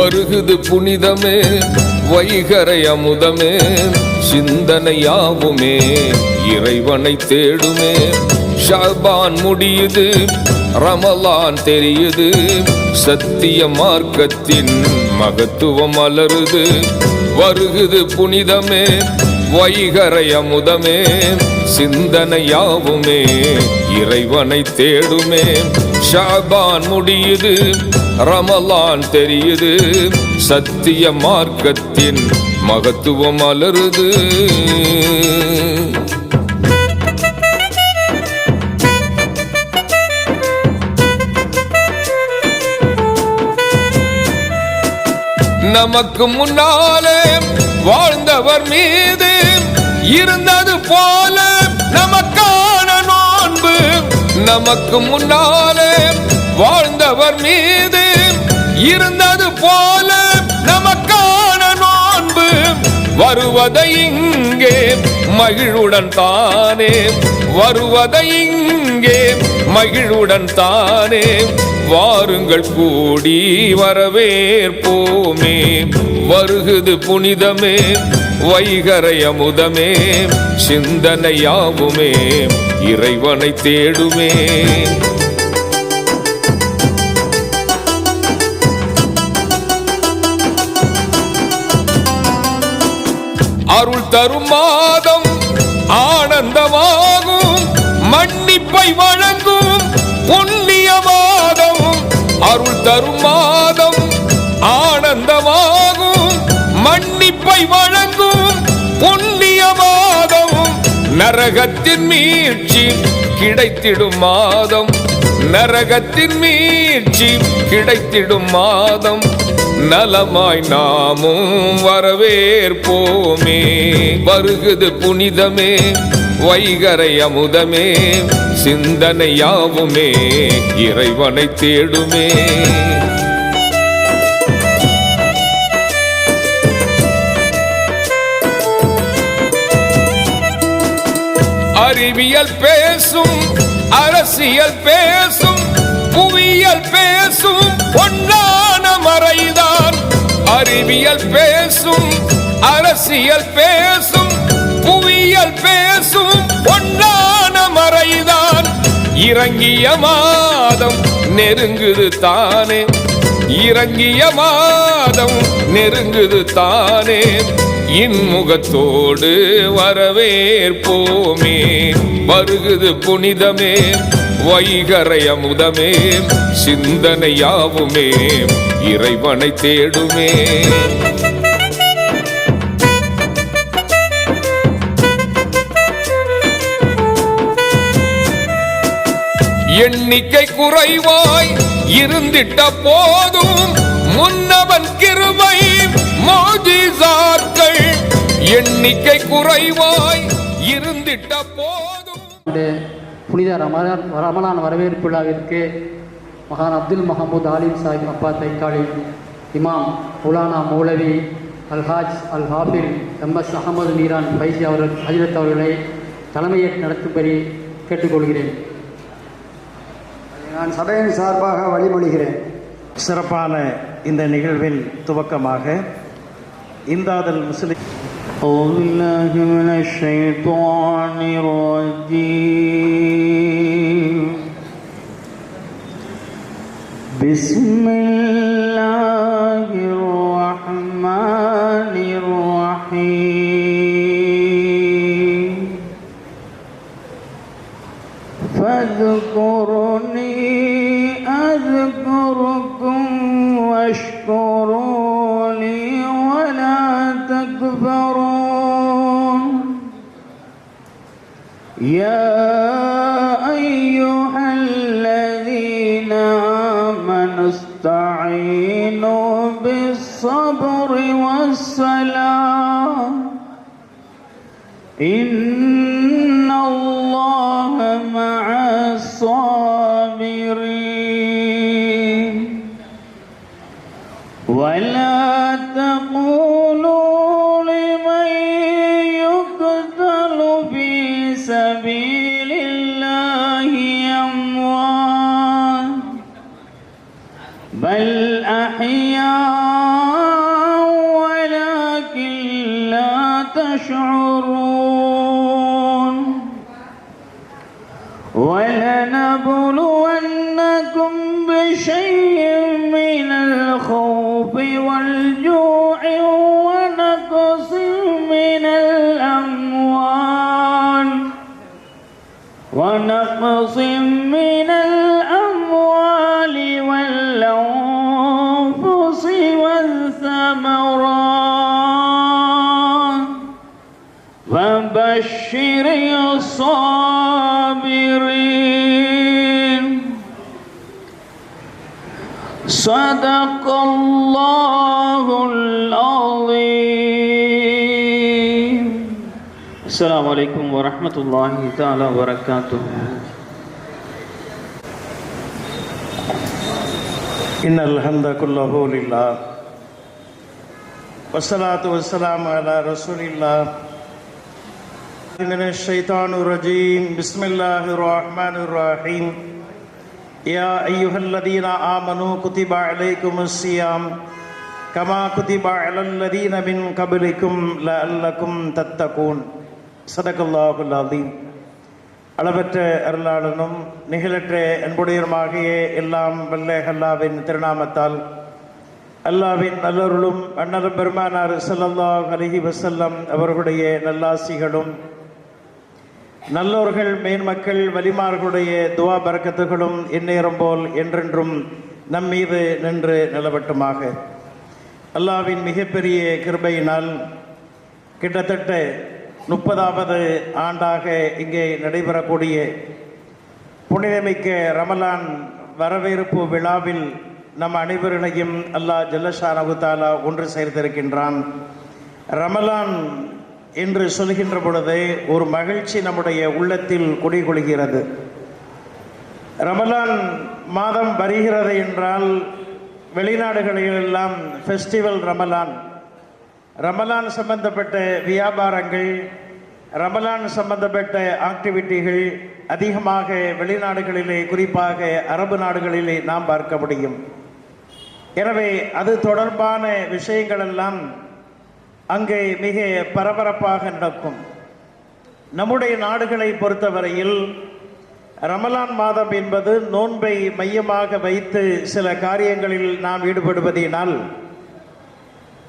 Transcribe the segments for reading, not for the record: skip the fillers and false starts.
வருகுது புனிதமே வைகரை அமுதமே சிந்தனையாவுமே இறைவனை தேடுமே. ஷாபான் முடியுது ரமலான் தெரியுது சத்திய மார்க்கத்தின் மகத்துவம் மலருது. வருகுது புனிதமே வைகரை அமுதமே சிந்தனையாவுமே இறைவனை தேடுமே. ஷாபான் முடியுது ரமலான் தெரியுது சத்திய மார்க்கத்தின் மகத்துவம் மலருது. நமக்கு முன்னாலே வாழ்ந்தவர் மீது இருந்தது போல நமக்கான நோன்பு. நமக்கு முன்னாலே வாழ்ந்தவர் மீது இருந்தது போல நமக்கான நோன்பு. வருவதை இங்கே மகிழுடன் தானே வருவதை இங்கே மகிழுடன் தானே. வாருங்கள் கூடி வரவேற்போமே. வருகுது புனிதமே வைகரை அமுதமே சிந்தனையாவுமே இறைவனை தேடுமே. அருள் தரும் மாதம் ஆனந்தமாகும் மன்னிப்பை வழங்கும் புண்ணிய மாதம். அருள் தரும் மாதம் ஆனந்தமாகும் மன்னிப்பை வழங்கும் புண்ணிய மாதம். நரகத்தின் மீட்சி கிடைத்திடும் மாதம் நரகத்தின் மீட்சி கிடைத்திடும் மாதம். நலமாய் நாமும் வரவேற்போமே. வருகுது புனிதமே வைகரை அமுதமே சிந்தனையாவுமே இறைவனை தேடுமே. அறிவியல் பேசும் அரசியல் பேசும் புவியியல் பேசும் பொன்னான மறைதான். அறிவியல் பேசும் அரசியல் பேசும் புவியியல் பேசும் பொன்னான மறைதான். இறங்கிய மாதம் நெருங்குது தானே இறங்கிய மாதம் நெருங்குது தானே. இன்முகத்தோடு வரவேற்போமே. வருகுது புனிதமே வைகரை அமுதமே சிந்தனையாவுமே இறைவனை தேடுமே. எண்ணிக்கை குறைவாய் இருந்திட்ட போதும் முன்னவன் கிருபை மோஜிசாக்கள். எண்ணிக்கை குறைவாய் இருந்திட்ட போதும். புனித ரமலான் வரவேற்பு விழாவிற்கு மகான் அப்துல் மஹமூத் ஆலிம் சாஹிப் அப்பா தைக்காளி இமாம் மௌலானா மௌலவி அல்ஹாஜ் அல் ஹாஃபில் எம்எஸ் அகமது மீரான் பைசி அவர்கள் ஹஜ்ரத் அவர்களை தலைமையேற்று நடத்தும்படி கேட்டுக்கொள்கிறேன். நான் சபையின் சார்பாக வழிமொழிகிறேன். சிறப்பான இந்த நிகழ்வின் துவக்கமாக இம்தாதுல் முஸ்லிம் பிஸ்மில்லாஹிர் ரஹ்மானிர் ரஹீம். ஃபذ்குருனி أذكركم واشكروا لي ولا تكفرون. يا أيها الذين آمنوا استعينوا بالصبر والصلاة إن الله مع الصابرين. ولا تقولوا لمن يقتل في سبيل الله أموات بل أحياء تشعرون ولنبلونكم بشيء من الخوف والجوع ونقص من الأموال والأنفس والثمرات فبشر الصابرين صدق الله العظيم. السلام عليكم ورحمة الله تعالى وبركاته. إن الحمد كله لله والصلاة والسلام على رسول الله من الشيطان الرجيم بسم الله الرحمن الرحيم يا أيها الذين آمنوا كتب عليكم الصيام كما كتب على الذين من قبلكم لعلكم تتقون صدق الله العظيم. அளவற்ற அருளாளனும் நிகழற்ற அன்புடையருமாகிய எல்லாம் வல்ல அல்லாஹ்வின் திருநாமத்தால் அல்லாஹ்வின் நல்லருளும் அண்ணலும் பெருமானார் ஸல்லல்லாஹு அலைஹி வஸல்லம் அவர்களுடைய நல்லாசிகளும் நல்லோர்கள் மேன்மக்கள் வலிமார்களுடைய துவா பரக்கத்துகளும் எந்நேரம் போல் என்றென்றும் நம் மீது நின்று நிலவட்டுமாக. அல்லாஹ்வின் மிகப்பெரிய கிருபையினால் கிட்டத்தட்ட 30வது ஆண்டாக இங்கே நடைபெறக்கூடிய புனிதமிக்க ரமலான் வரவேற்பு விழாவில் நம் அனைவர்களையும் அல்லாஹ் ஜல்லஷானஹு தஆலா ஒன்று சேர்த்திருக்கின்றான். ரமலான் என்று சொல்கின்ற பொழுது ஒரு மகிழ்ச்சி நம்முடைய உள்ளத்தில் குடிகொள்கிறது. ரமலான் மாதம் வருகிறது என்றால் வெளிநாடுகளிலெல்லாம் ஃபெஸ்டிவல் ரமலான், ரமலான் சம்பந்தப்பட்ட வியாபாரங்கள், ரமலான் சம்பந்தப்பட்ட ஆக்டிவிட்டிகள் அதிகமாக வெளிநாடுகளிலே, குறிப்பாக அரபு நாடுகளிலே நாம் பார்க்க முடியும். எனவே அது தொடர்பான விஷயங்களெல்லாம் அங்கே மிக பரபரப்பாக நடக்கும். நம்முடைய நாடுகளை பொறுத்தவரையில் ரமலான் மாதம் என்பது நோன்பை மையமாக வைத்து சில காரியங்களில் நாம் ஈடுபடுவதினால்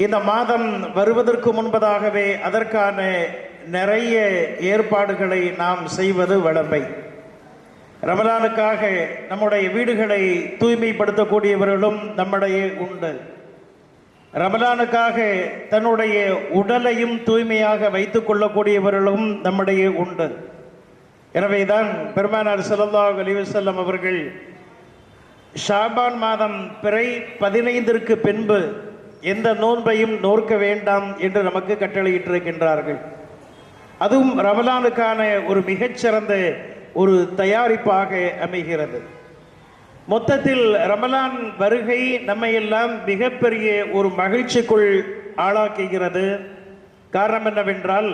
இந்த மாதம் வருவதற்கு முன்பதாகவே அதற்கான நிறைய ஏற்பாடுகளை நாம் செய்வது வழமை. ரமலானுக்காக நம்முடைய வீடுகளை தூய்மைப்படுத்தக்கூடியவர்களும் நம்மிடையே உண்டு. ரமலானுக்காக தன்னுடைய உடலையும் தூய்மையாக வைத்துக் கொள்ளக்கூடியவர்களும் நம்மிடையே உண்டு. எனவேதான் பெருமானார் ஸல்லல்லாஹு அலைஹி வஸல்லம் அவர்கள் ஷாபான் மாதம் பிறை 15ற்கு பின்பு எந்த நோன்பையும் நோற்க வேண்டாம் என்று நமக்கு கட்டளையிட்டிருக்கின்றார்கள். அதுவும் ரமலானுக்கான ஒரு மிகச்சிறந்த ஒரு தயாரிப்பாக அமைகிறது. மொத்தத்தில் ரமலான் வருகை நம்மையெல்லாம் மிகப்பெரிய ஒரு மகிழ்ச்சிக்குள் ஆளாக்குகிறது. காரணம் என்னவென்றால்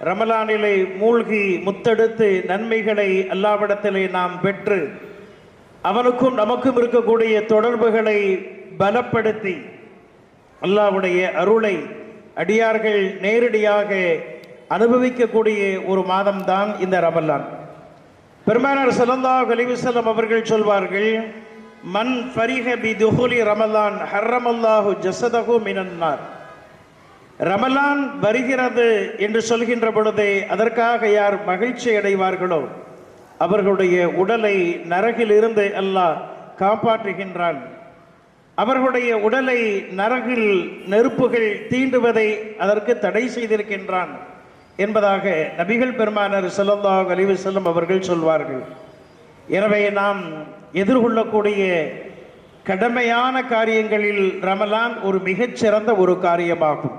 ரமலானிலே மூழ்கி முத்தெடுத்து நன்மைகளை அல்லாஹ்விடத்திலே நாம் பெற்று அவனுக்கும் நமக்கும் இருக்கக்கூடிய தொடர்புகளை பலப்படுத்தி அல்லாஹ்வுடைய அருளை அடியார்கள் நேரடியாக அனுபவிக்கக்கூடிய ஒரு மாதம்தான் இந்த ரமலான். பெருமானார் ஸல்லல்லாஹு அலைஹி வஸல்லம் அவர்கள் சொல்வார்கள், மன் ஃபரிஹ பி துஹூலி ரமலான் ஹர்ரமல்லாஹு ஜஸதஹு மினன்னார். ரமலான் வருகிறது என்று சொல்கின்ற பொழுதே அதற்காக யார் மகிழ்ச்சி அடைவார்களோ அவர்களுடைய உடலை நரகிலிருந்து அல்லாஹ் காப்பாற்றுகின்றான். அவர்களுடைய உடலை நரகில் நெருப்புகள் தீண்டுவதை அதற்கு தடை செய்திருக்கின்றான் என்பதாக நபிகள் பெருமானார் ஸல்லல்லாஹு அலைஹி வஸல்லம் அவர்கள் சொல்வார்கள். எனவே நாம் எதிர்கொள்ளக்கூடிய கடமையான காரியங்களில் ரமலான் ஒரு மிகச்சிறந்த ஒரு காரியமாகும்.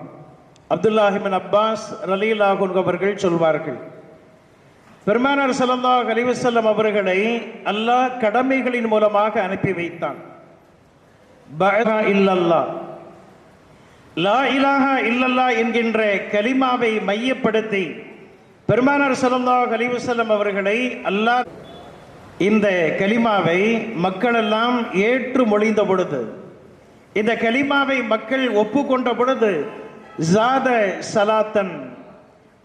அப்துல்லாஹ் இப்னு அப்பாஸ் ரலியல்லாஹு அன்ஹு அவர்கள் சொல்வார்கள், பெருமானார் ஸல்லல்லாஹு அலைஹி வஸல்லம் அவர்களை அல்லாஹ் கடமைகளின் மூலமாக அனுப்பி வைத்தான். பஅதா இல்லல்லாஹ், லா இலாஹா இல்லல்லாஹ் என்கின்ற கலிமாவை மையப்படுத்தி பெருமானார் ஸல்லல்லாஹு அலைஹி வஸல்லம் அவர்களை அல்லாஹ் இந்த கலிமாவை மக்களெல்லாம் ஏற்று மொழிந்த பொழுது, இந்த கலிமாவை மக்கள் ஒப்புக்கொண்ட பொழுது ஜாத சலாத்தன்,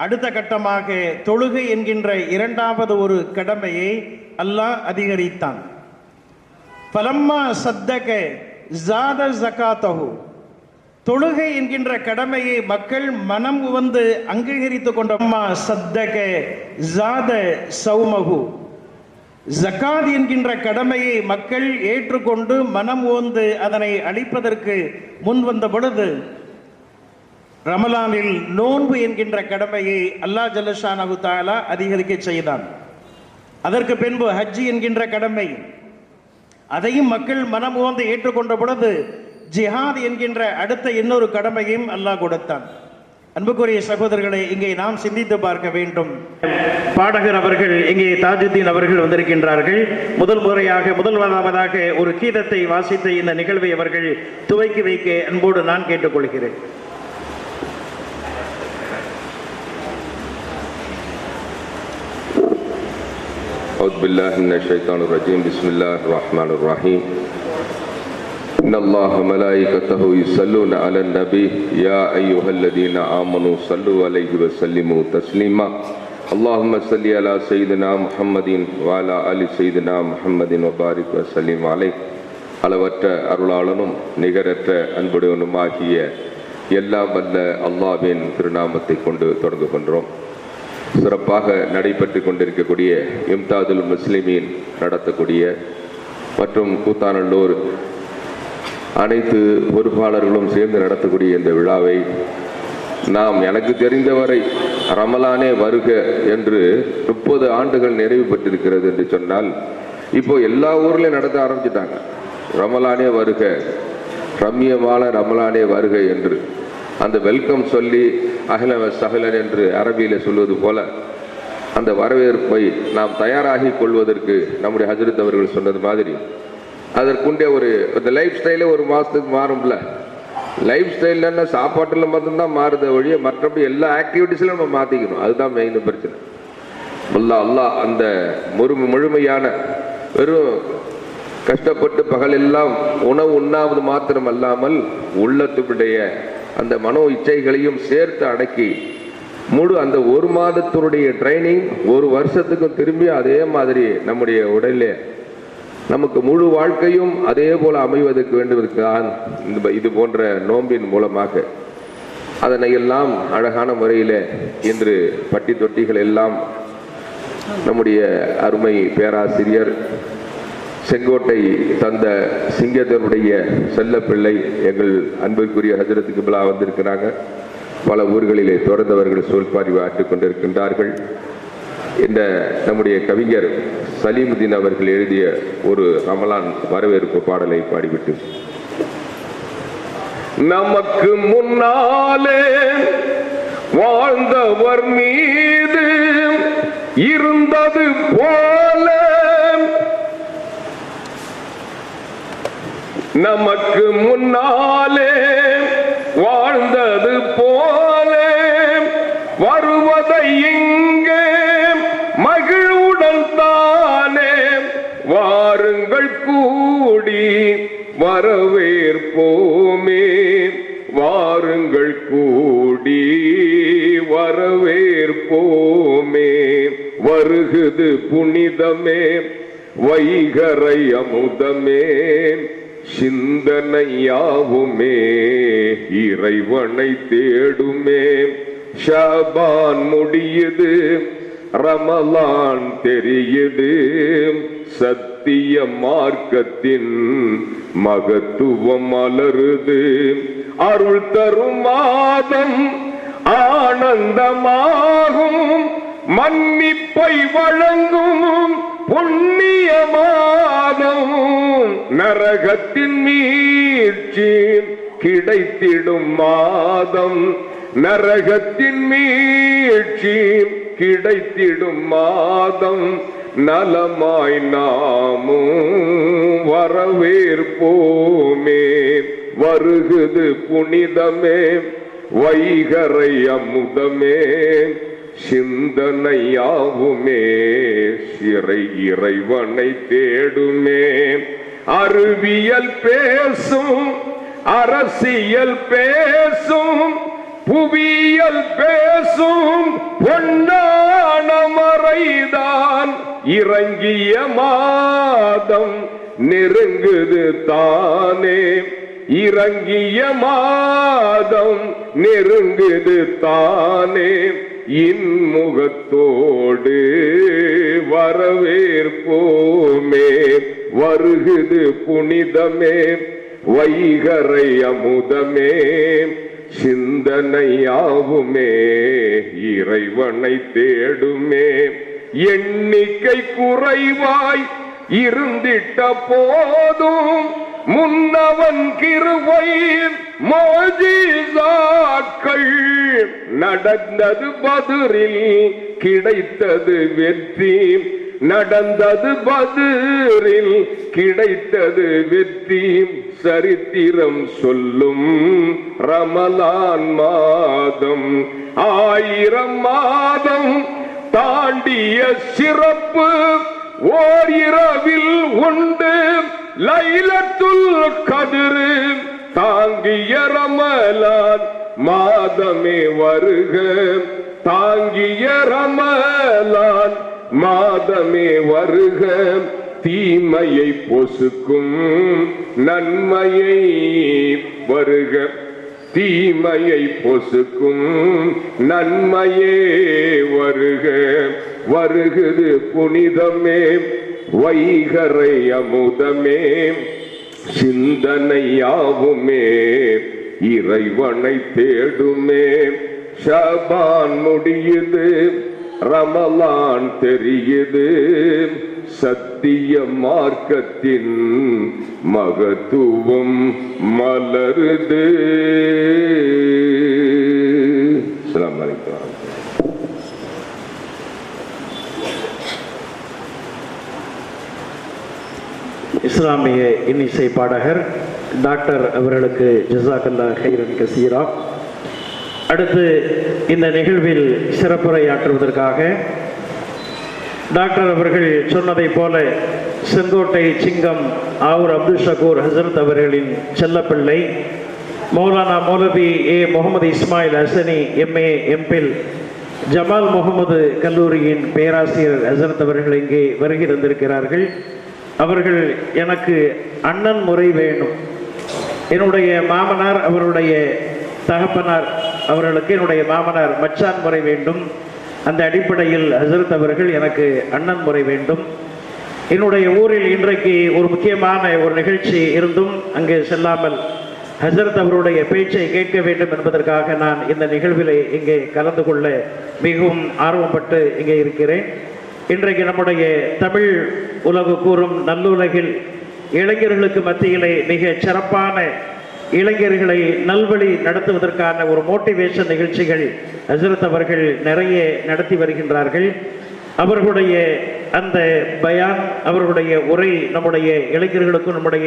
அடுத்த கட்டமாக தொழுகை என்கின்ற இரண்டாவது ஒரு கடமையை அல்லாஹ் அதிகரித்தான். பலம்மா சத்தக ஜாத ஜகாத்தஹு, தொழுகை என்கின்ற கடமையை மக்கள் மனம் வந்து அங்கீகரித்துக் கொண்டம்மா சத்தக ஜாத சௌமஹு, ஜகாத் என்கின்ற கடமையை மக்கள் ஏற்றுக்கொண்டு மனம் ஓந்து அதனை அளிப்பதற்கு முன் வந்த பொழுது ரமலானில் நோன்பு என்கின்ற கடமையை அல்லாஹ் ஜல்லஷானஹு தஆலா அதிகரிக்க செய்தான். அதற்கு பின்பு ஹஜ் என்கின்ற கடமை, அதையும் மக்கள் மனம் ஓந்து ஏற்றுக்கொண்ட பொழுது ஜிஹாத் என்கின்ற அடுத்த இன்னொரு கடமையும் அல்லாஹ் கொடுத்தான். அன்புக்குரிய சகோதரர்களை, இங்கே நாம் சிந்தித்து பார்க்க வேண்டும். பாடகர் அவர்கள் இங்கே தாஜுத்தீன் அவர்கள் வந்திருக்கின்றார்கள். முதலாவதாக ஒரு கீதத்தை வாசித்த இந்த நிகழ்வை அவர்கள் துவக்கி வைக்க அன்போடு நான் கேட்டுக்கொள்கிறேன். أعوذ بالله من الشيطان الرجيم بسم الله الرحمن الرحيم إن الله ملائكته يصلون على النبي يا أيها الذين آمنوا صلوا عليه وسلموا تسليما اللهم صل على سيدنا محمد وعلى آل سيدنا محمد وبارك وسلم عليه. அளவற்ற அருளாளனும் நிகரற்ற அன்புடையவனுமாகிய எல்லாம் வல்ல அல்லாஹ்வின் திருநாமத்தை கொண்டு தொடங்குகின்றோம். சிறப்பாக நடைபெற்று கொண்டிருக்கக்கூடிய இம்தாதுல் முஸ்லிமீன் நடத்தக்கூடிய மற்றும் கூத்தாநல்லூர் அனைத்து பொறுப்பாளர்களும் சேர்ந்து நடத்தக்கூடிய இந்த விழாவை நாம் எனக்கு தெரிந்தவரை ரமலானே வருக என்று 30 ஆண்டுகள் நிறைவு பெற்றிருக்கிறது என்று சொன்னால், இப்போ எல்லா ஊர்லையும் நடத்த ஆரம்பிச்சிட்டாங்க. ரமலானே வருக, ரம்யமான ரமலானே வருக என்று அந்த வெல்கம் சொல்லி அஹ்லன் சஹ்லன் என்று அரபியில் சொல்வது போல அந்த வரவேற்பை நாம் தயாராகி கொள்வதற்கு நம்முடைய ஹஜ்ரத் அவர்கள் சொன்னது மாதிரி அதற்குண்டே இந்த லைஃப் ஸ்டைலே ஒரு மாதத்துக்கு மாறும்ல. லைஃப் ஸ்டைல்னா சாப்பாட்டில் மட்டும்தான் மாறுத வழியே மற்றபடி எல்லா ஆக்டிவிட்டிஸ்லையும் நம்ம மாற்றிக்கணும். அதுதான் மெயின் பிரச்சனை. அல்லாஹ் அந்த முழுமையான வெறும் கஷ்டப்பட்டு பகலெல்லாம் உணவு உண்ணாவது மாத்திரம் அல்லாமல் உள்ளத்துடைய அந்த மனோ இச்சைகளையும் சேர்த்து அடக்கி முழு அந்த ஒரு மாதத்தினுடைய ட்ரைனிங் ஒரு வருஷத்துக்கும் திரும்பி அதே மாதிரி நம்முடைய உடலில் நமக்கு முழு வாழ்க்கையும் அதே போல அமைவதற்கு வேண்டுவதற்காக இது போன்ற நோம்பின் மூலமாக அதனை எல்லாம் அழகான முறையில் இன்று பட்டி தொட்டிகள் எல்லாம் நம்முடைய அருமை பேராசிரியர் செங்கோட்டை தந்த சிங்கத்தனுடைய செல்ல பிள்ளை எங்கள் அன்பிற்குரிய ஹஜ்ரத் கிப்லா வந்திருக்கிறாங்க. பல ஊர்களிலே தொடர்ந்தவர்கள் சொல்பாரி ஆற்றிக் கொண்டிருக்கின்றார்கள். இந்த நம்முடைய கவிஞர் சலீமுதீன் அவர்கள் எழுதிய ஒரு ரமலான் வரவேற்பு பாடலை பாடிவிட்டு, நமக்கு முன்னாலே வாழ்ந்தவர் மீது இருந்தது போல, நமக்கு முன்னாலே வாழ்ந்தது போல வருவதை இங்கே மகிழ்வுடன் தானே வாருங்கள் கூடி வரவேற்போமே, வாருங்கள் கூடி வரவேற்போமே. வருகுது புனிதமே வைகரை அமுதமே, சிந்தனையாவுமே இறைவனை தேடுமே. ஷாபான் முடியுது, ரமலான் தெரியுது, சத்திய மார்க்கத்தின் மகத்துவம் மலருது. அருள் தரும் மாதம் ஆனந்தமாகும், மன்னிப்பை வழங்கும் புண்ணிய மாதம். நரகத்தின் மீட்சி கிடைத்திடும் மாதம், நரகத்தின் மீட்சி கிடைத்திடும் மாதம். நலமாய் நாமும் வரவேற்போமே. வருகுது புனிதமே வைகரை அமுதமே, சிந்தனையாவுமே இறைவனை தேடுமே. அறிவியல் பேசும் அரசியல் பேசும் புவியல் பேசும் பொன்னான மறைதான் இறங்கிய மாதம் நெருங்குது தானே, இறங்கிய மாதம் நெருங்குது தானே, இன்முகத்தோடு வரவேற்போமே, வருகுது புனிதமே வைகரை அமுதமே, சிந்தனையாவுமே இறைவனை தேடுமே, எண்ணிக்கை குறைவாய் இருந்திட்ட போதும் முன்னவன் கிருபை மோஜிசாக்கள் நடந்தது பதுரில் கிடைத்தது வெற்றி, நடந்தது பதுரில் கிடைத்தது வெற்றி, சரித்திரம் சொல்லும் ரமலான் மாதம் 1000 மாதம் தாண்டிய சிறப்பு ஓர் இரவில் உண்டு லைலத்துல் கத்ர், தாங்கிய ரமலான் மாதமே வருக, தாங்கிய ரமலான் மாதமே வருக, தீமையை பொசுக்கும் நன்மையை வருக, தீமையை பொசுக்கும் நன்மையே வருக, வருகுது புனிதமே வைகரை அமுதமே, சிந்தனையாவுமே இறைவனை தேடுமே, ஷபான் முடியுது ரமலான் தெரியுது, சத்திய மார்க்கத்தின் மகத்துவம் மலருது. அஸ்ஸலாமு அலைக்கும். இஸ்லாமிய இன்னிசை பாடகர் டாக்டர் அவர்களுக்கு ஜஸாக்கல்லா ஹைரன் கசீரா. அடுத்து இந்த நிகழ்வில் சிறப்புரையாற்றுவதற்காக டாக்டர் அவர்கள் சொன்னதை போல செங்கோட்டை சிங்கம் ஆவூர் அப்துல் ஷக்கூர் ஹசரத் அவர்களின் செல்லப்பிள்ளை மௌலானா மௌலவி ஏ Mohammed Ismail ஹசனி MA MPhil Jamal Mohammed கல்லூரியின் பேராசிரியர் ஹசரத் அவர்கள் இங்கே வருகை தந்திருக்கிறார்கள். அவர்கள் எனக்கு அண்ணன் முறை வேணும், என்னுடைய மாமனார் அவருடைய தகப்பனார் அவர்களுக்கு என்னுடைய மாமனார் மச்சான் முறை வேண்டும், அந்த அடிப்படையில் ஹசரத் அவர்கள் எனக்கு அண்ணன் முறை வேண்டும். என்னுடைய ஊரில் இன்றைக்கு ஒரு முக்கியமான ஒரு நிகழ்ச்சி இருந்தும் அங்கே செல்லாமல் ஹசரத் அவருடைய பேச்சை கேட்க வேண்டும் என்பதற்காக நான் இந்த நிகழ்விலே இங்கே கலந்து கொள்ள மிகவும் ஆர்வப்பட்டு இங்கே இருக்கிறேன். இன்றைக்கு நம்முடைய தமிழ் உலகு கூறும் நல்லுலகில் இளைஞர்களுக்கு மத்தியிலே மிக சிறப்பான இளைஞர்களை நல்வழி நடத்துவதற்கான ஒரு மோட்டிவேஷன் நிகழ்ச்சிகள் ஹசரத் அவர்கள் நிறைய நடத்தி வருகின்றார்கள். அவர்களுடைய அந்த பயான், அவர்களுடைய உரை நம்முடைய இளைஞர்களுக்கும் நம்முடைய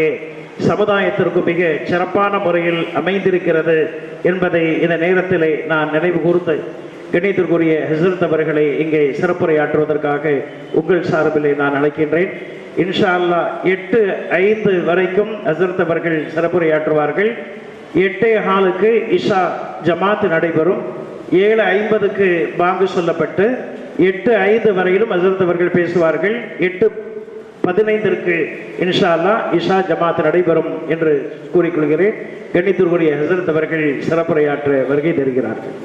சமுதாயத்திற்கும் மிக சிறப்பான முறையில் அமைந்திருக்கிறது என்பதை இந்த நேரத்திலே நான் நினைவு கூர்ந்து கணியத்திற்குரிய ஹசரத் அவர்களை இங்கே சிறப்புரையாற்றுவதற்காக உங்கள் சார்பிலே நான் அழைக்கின்றேன். இன்ஷா அல்லாஹ் 8:05 வரைக்கும் ஹசரத் அவர்கள் சிறப்புரையாற்றுவார்கள். 8:15 இஷா ஜமாத் நடைபெறும். 7:50 பாங்கு சொல்லப்பட்டு 8:05 வரையிலும் ஹசரத் அவர்கள் பேசுவார்கள். 8:15 இன்ஷா அல்லாஹ் இஷா ஜமாத் நடைபெறும் என்று கூறிக்கொள்கிறேன். கணியத்திற்குரிய ஹசரத் அவர்கள் சிறப்புரையாற்ற வருகை தருகிறார்கள்.